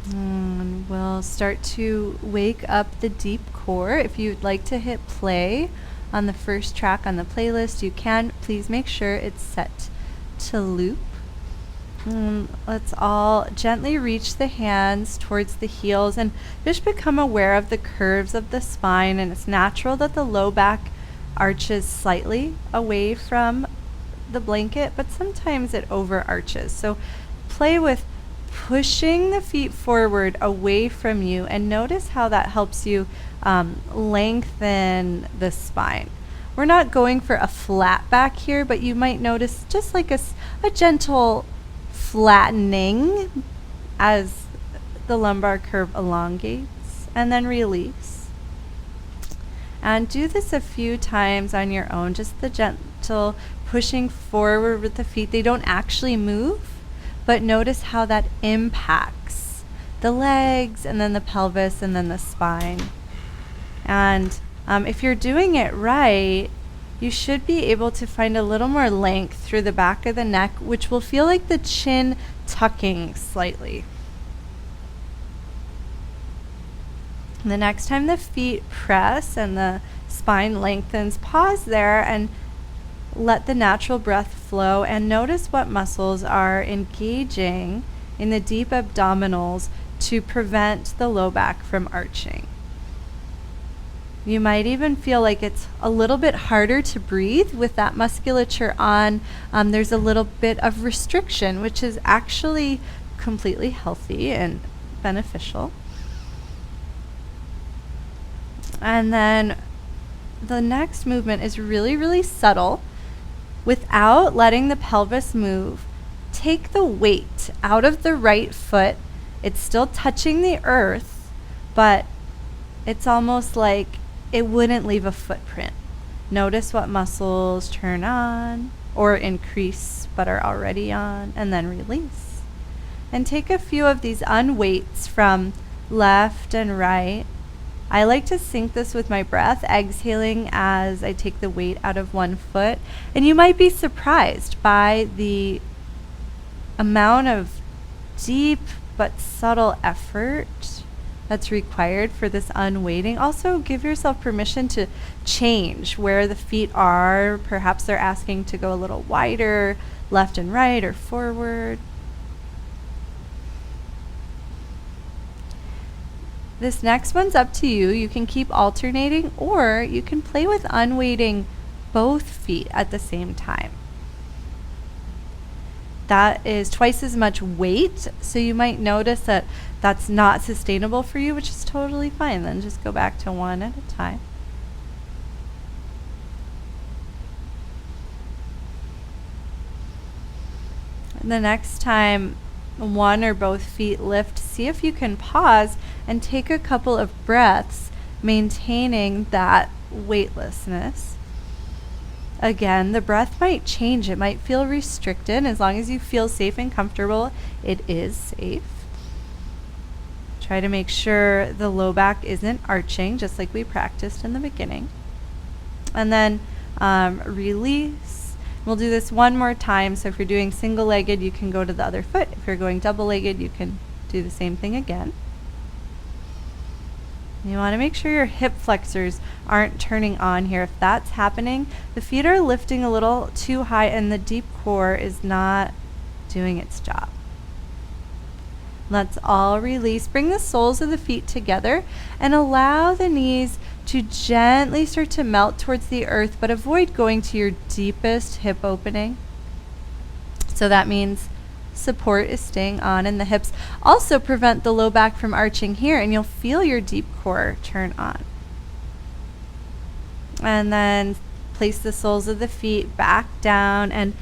And we'll start to wake up the deep core. If you'd like to hit play on the first track on the playlist, you can. Please make sure it's set to loop. Let's all gently reach the hands towards the heels and just become aware of the curves of the spine. And it's natural that the low back arches slightly away from the blanket, but sometimes it overarches. So play with pushing the feet forward away from you, and notice how that helps you lengthen the spine. We're not going for a flat back here, but you might notice just like a gentle flattening as the lumbar curve elongates, and then release. And do this a few times on your own, just the gentle pushing forward with the feet. They don't actually move, but notice how that impacts the legs and then the pelvis and then the spine. And if you're doing it right, you should be able to find a little more length through the back of the neck, which will feel like the chin tucking slightly. And the next time the feet press and the spine lengthens, pause there and let the natural breath flow, and notice what muscles are engaging in the deep abdominals to prevent the low back from arching. You might even feel like it's a little bit harder to breathe with that musculature on. There's a little bit of restriction, which is actually completely healthy and beneficial. And then the next movement is really, really subtle. Without letting the pelvis move, take the weight out of the right foot. It's still touching the earth, but it's almost like it wouldn't leave a footprint. Notice what muscles turn on or increase but are already on, and then release. And take a few of these unweights from left and right. I like to sync this with my breath, exhaling as I take the weight out of one foot. And you might be surprised by the amount of deep but subtle effort that's required for this unweighting. Also, give yourself permission to change where the feet are. Perhaps they're asking to go a little wider, left and right, or forward. This next one's up to you. You can keep alternating, or you can play with unweighting both feet at the same time. That is twice as much weight, so you might notice that that's not sustainable for you, which is totally fine. Then just go back to one at a time. And the next time one or both feet lift, see if you can pause and take a couple of breaths, maintaining that weightlessness. Again, the breath might change. It might feel restricted. As long as you feel safe and comfortable, it is safe. Try to make sure the low back isn't arching, just like we practiced in the beginning. And then release. We'll do this one more time. So if you're doing single-legged, you can go to the other foot. If you're going double-legged, you can do the same thing again. You want to make sure your hip flexors aren't turning on here. If that's happening, the feet are lifting a little too high and the deep core is not doing its job. Let's all release. Bring the soles of the feet together and allow the knees to gently start to melt towards the earth, but avoid going to your deepest hip opening. So that means support is staying on in the hips. Also prevent the low back from arching here, and you'll feel your deep core turn on. And then place the soles of the feet back down and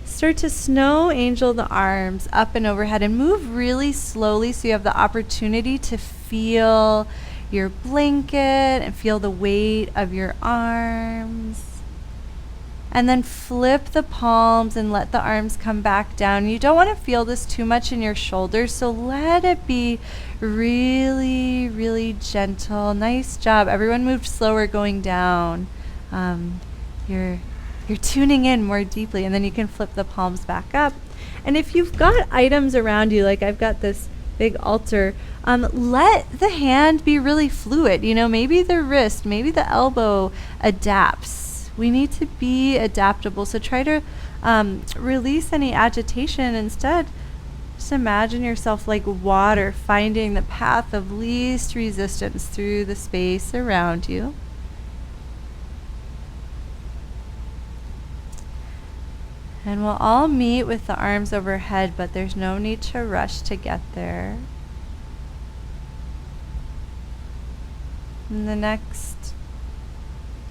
start to snow angel the arms up and overhead, and move really slowly so you have the opportunity to feel your blanket and feel the weight of your arms. And then flip the palms and let the arms come back down. You don't want to feel this too much in your shoulders, so let it be really, really gentle. Nice job. Everyone moved slower going down. You're tuning in more deeply, and then you can flip the palms back up. And if you've got items around you, like I've got this big altar. Let the hand be really fluid. Maybe the wrist, maybe the elbow adapts. We need to be adaptable. So try to release any agitation. Instead, just imagine yourself like water, finding the path of least resistance through the space around you. And we'll all meet with the arms overhead, but there's no need to rush to get there. And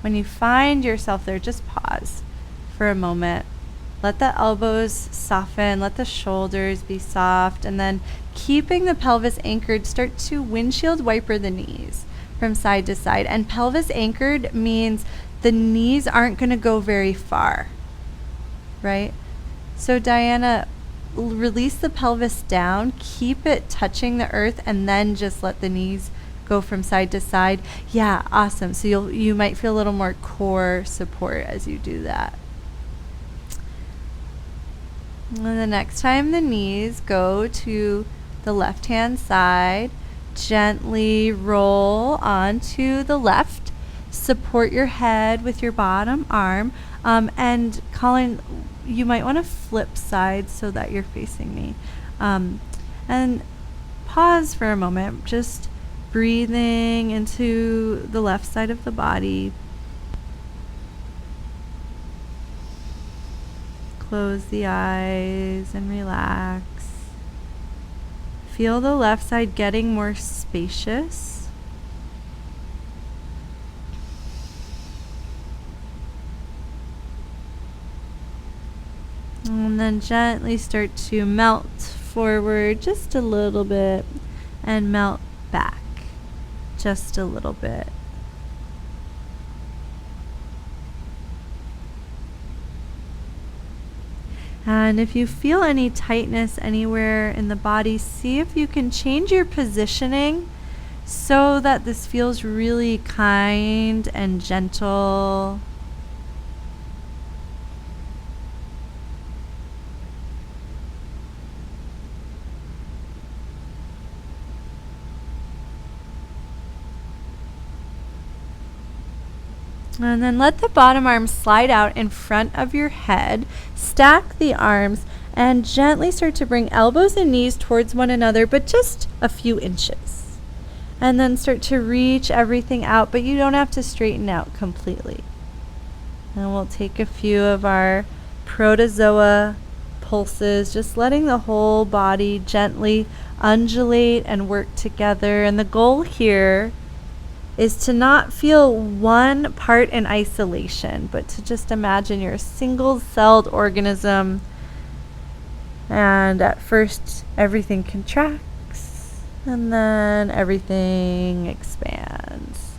when you find yourself there, just pause for a moment. Let the elbows soften, let the shoulders be soft, and then keeping the pelvis anchored, start to windshield wiper the knees from side to side. And pelvis anchored means the knees aren't going to go very far. Right? So Diana, release the pelvis down, keep it touching the earth, and then just let the knees go from side to side. Yeah, awesome. So you might feel a little more core support as you do that. And the next time the knees go to the left-hand side, gently roll onto the left. Support your head with your bottom arm. And Colin, you might want to flip sides so that you're facing me. And pause for a moment, just breathing into the left side of the body. Close the eyes and relax. Feel the left side getting more spacious. And then gently start to melt forward just a little bit and melt back just a little bit. And if you feel any tightness anywhere in the body, see if you can change your positioning so that this feels really kind and gentle. And then let the bottom arm slide out in front of your head. Stack the arms and gently start to bring elbows and knees towards one another, but just a few inches. And then start to reach everything out, but you don't have to straighten out completely. And we'll take a few of our protozoa pulses, just letting the whole body gently undulate and work together. And the goal here is to not feel one part in isolation, but to just imagine you're a single-celled organism. And at first, everything contracts, and then everything expands.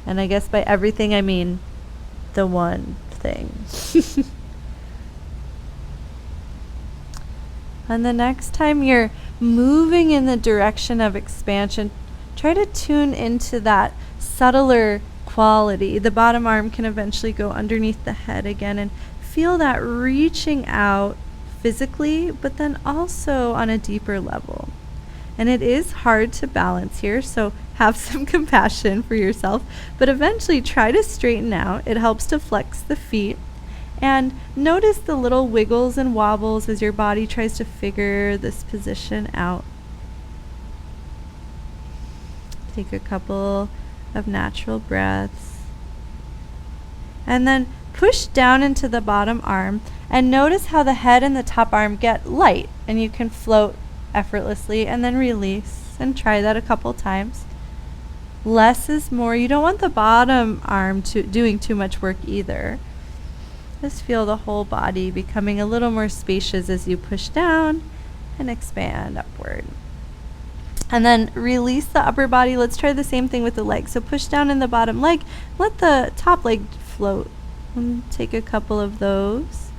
And I guess by everything, I mean the one thing. And the next time you're moving in the direction of expansion, try to tune into that subtler quality. The bottom arm can eventually go underneath the head again, and feel that reaching out physically, but then also on a deeper level. And it is hard to balance here, so have some compassion for yourself, but eventually try to straighten out. It helps to flex the feet. And notice the little wiggles and wobbles as your body tries to figure this position out. Take a couple of natural breaths. And then push down into the bottom arm and notice how the head and the top arm get light and you can float effortlessly, and then release, and try that a couple times. Less is more. You don't want the bottom arm doing too much work either. Just feel the whole body becoming a little more spacious as you push down and expand upward. And then release the upper body. Let's try the same thing with the legs. So push down in the bottom leg. Let the top leg float. And take a couple of those.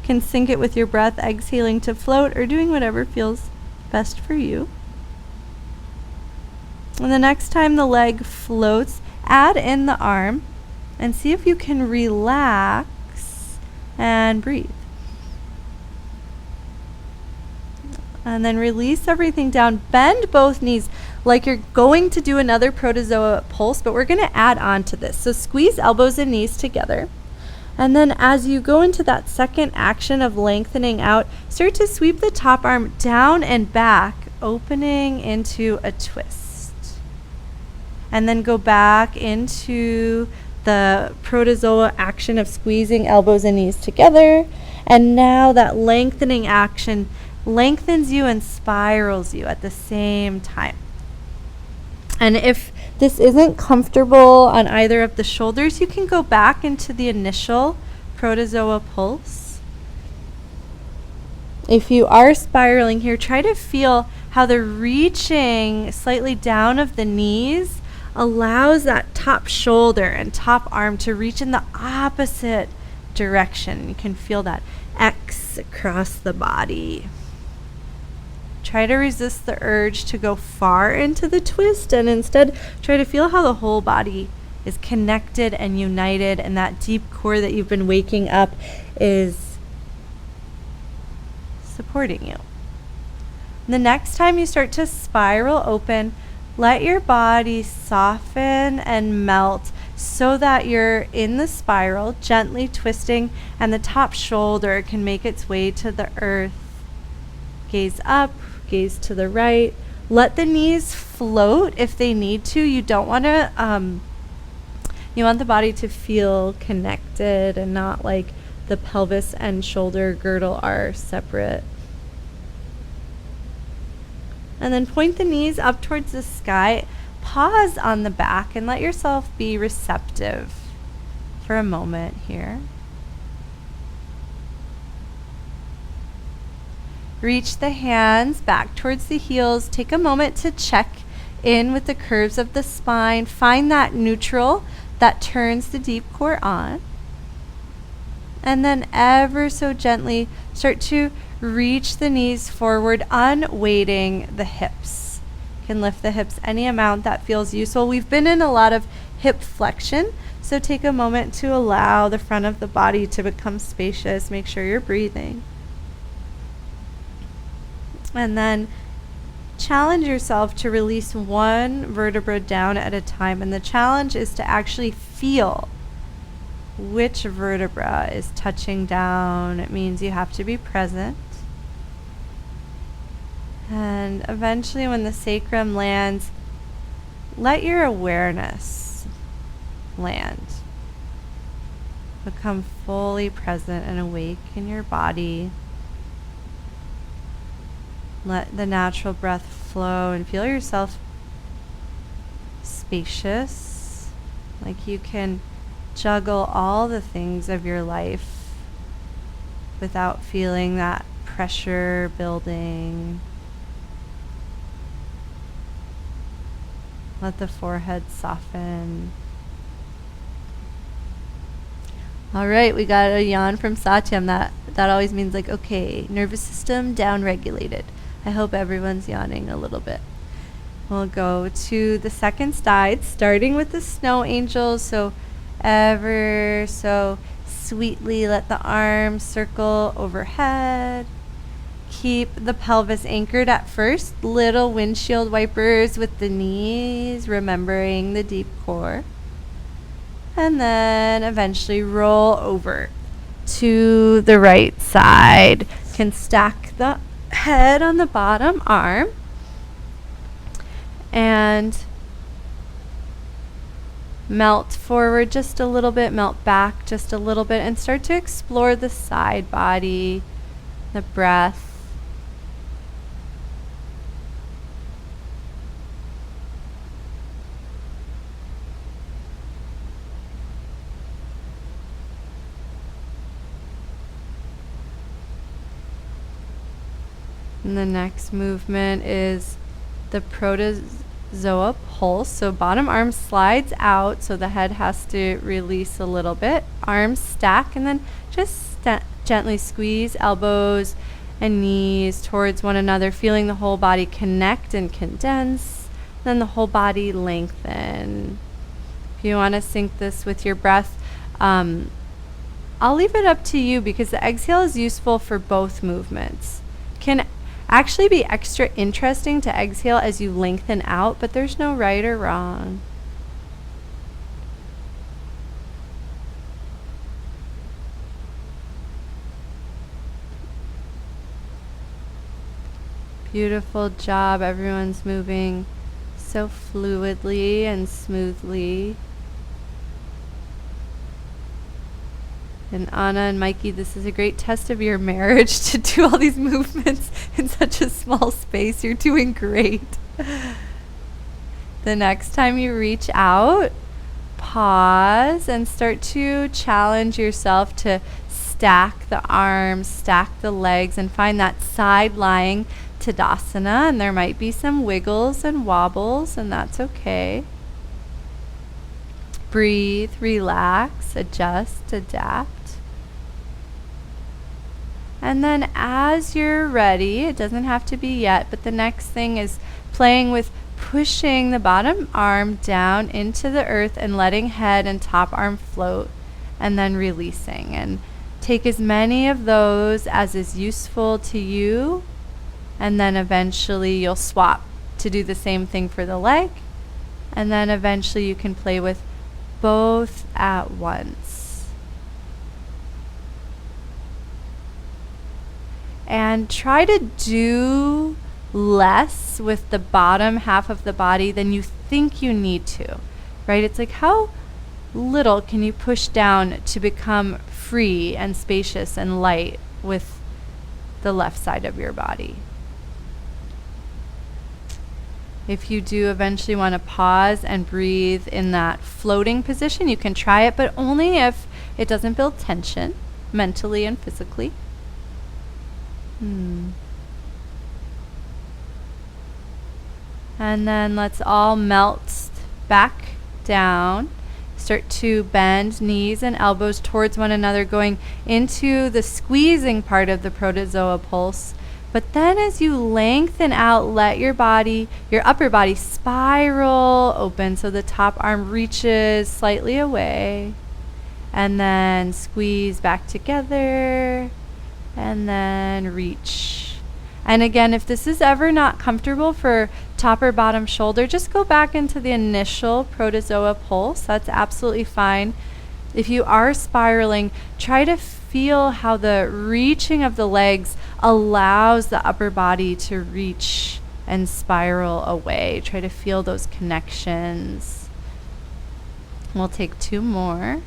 You can sync it with your breath, exhaling to float or doing whatever feels best for you. And the next time the leg floats, add in the arm and see if you can relax and breathe. And then release everything down. Bend both knees like you're going to do another protozoa pulse, but we're going to add on to this. So squeeze elbows and knees together. And then as you go into that second action of lengthening out, start to sweep the top arm down and back, opening into a twist. And then go back into the protozoa action of squeezing elbows and knees together. And now that lengthening action lengthens you and spirals you at the same time. And if this isn't comfortable on either of the shoulders, you can go back into the initial protozoa pulse. If you are spiraling here, try to feel how the reaching slightly down of the knees allows that top shoulder and top arm to reach in the opposite direction. You can feel that X across the body. Try to resist the urge to go far into the twist and instead try to feel how the whole body is connected and united, and that deep core that you've been waking up is supporting you. The next time you start to spiral open, let your body soften and melt so that you're in the spiral, gently twisting, and the top shoulder can make its way to the earth. Gaze up, gaze to the right. Let the knees float if they need to. You don't want to, you want the body to feel connected and not like the pelvis and shoulder girdle are separate. And then point the knees up towards the sky. Pause on the back and let yourself be receptive for a moment here. Reach the hands back towards the heels. Take a moment to check in with the curves of the spine. Find that neutral that turns the deep core on. And then ever so gently start to reach the knees forward, unweighting the hips. You can lift the hips any amount that feels useful. We've been in a lot of hip flexion, so take a moment to allow the front of the body to become spacious. Make sure you're breathing. And then challenge yourself to release one vertebra down at a time. And the challenge is to actually feel which vertebra is touching down. It means you have to be present. And eventually when the sacrum lands, let your awareness land. Become fully present and awake in your body. Let the natural breath flow and feel yourself spacious, like you can juggle all the things of your life without feeling that pressure building. Let the forehead soften. All right, we got a yawn from Satyam. That always means like, okay, nervous system down regulated. I hope everyone's yawning a little bit. We'll go to the second side, starting with the snow angels. So ever so sweetly let the arms circle overhead. Keep the pelvis anchored at first. Little windshield wipers with the knees, remembering the deep core. And then eventually roll over to the right side. You can stack the head on the bottom arm and melt forward just a little bit, melt back just a little bit, and start to explore the side body, the breath. And the next movement is the protozoa pulse. So bottom arm slides out, so the head has to release a little bit. Arms stack, and then just gently squeeze elbows and knees towards one another, feeling the whole body connect and condense. Then the whole body lengthen. If you want to sync this with your breath, I'll leave it up to you because the exhale is useful for both movements. Can actually be extra interesting to exhale as you lengthen out, but there's no right or wrong. Beautiful job. Everyone's moving so fluidly and smoothly. And Anna and Mikey, this is a great test of your marriage to do all these movements in such a small space. You're doing great. The next time you reach out, pause and start to challenge yourself to stack the arms, stack the legs, and find that side lying Tadasana. And there might be some wiggles and wobbles, and that's okay. Breathe, relax, adjust, adapt. And then as you're ready, it doesn't have to be yet, but the next thing is playing with pushing the bottom arm down into the earth and letting head and top arm float, and then releasing. And take as many of those as is useful to you, and then eventually you'll swap to do the same thing for the leg, and then eventually you can play with both at once. And try to do less with the bottom half of the body than you think you need to, right? It's like, how little can you push down to become free and spacious and light with the left side of your body? If you do eventually want to pause and breathe in that floating position, you can try it, but only if it doesn't build tension mentally and physically. And then let's all melt back down. Start to bend knees and elbows towards one another, going into the squeezing part of the protozoa pulse. But then as you lengthen out, let your body, your upper body, spiral open so the top arm reaches slightly away. And then squeeze back together. And then reach. And again, if this is ever not comfortable for top or bottom shoulder, just go back into the initial protozoa pulse. That's absolutely fine. If you are spiraling, try to feel how the reaching of the legs allows the upper body to reach and spiral away. Try to feel those connections. We'll take 2 more.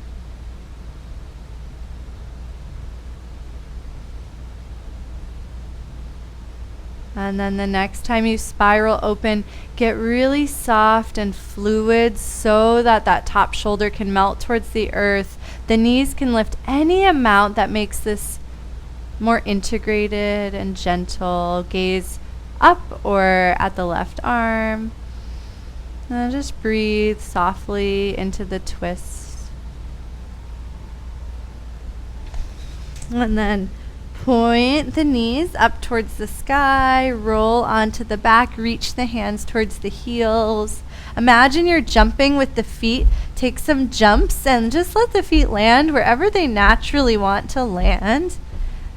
And then the next time you spiral open, get really soft and fluid so that that top shoulder can melt towards the earth. The knees can lift any amount that makes this more integrated and gentle. Gaze up or at the left arm. And then just breathe softly into the twist. And then point the knees up towards the sky, roll onto the back, reach the hands towards the heels. Imagine you're jumping with the feet. Take some jumps and just let the feet land wherever they naturally want to land.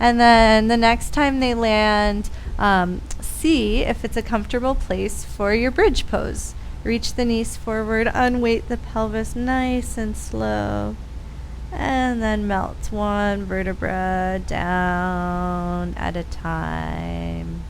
And then the next time they land, see if it's a comfortable place for your bridge pose. Reach the knees forward, unweight the pelvis nice and slow. And then melt one vertebra down at a time.